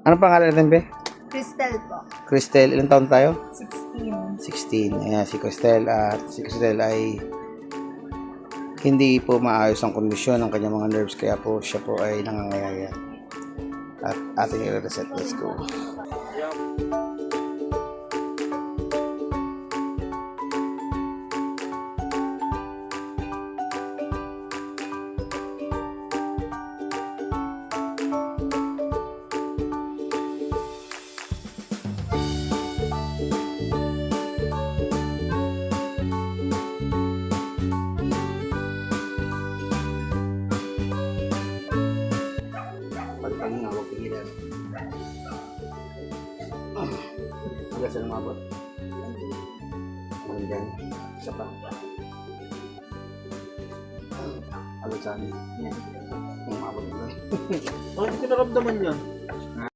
Ano pangalan natin, Be? Crystal po. Cristel. Ilang taon tayo? 16. 16. Ayan, si Cristel. At si Cristel ay hindi po maayos ang kondisyon ng kanyang mga nerves. Kaya po siya po ay nangangayaya. At ating i-reset. Let's go. Pagpangin ako, pigilan. Hanggang saan umabot? Hanggang isa pa. Hanggang saan? Umabot ko. Bakit hindi ko naramdaman yan?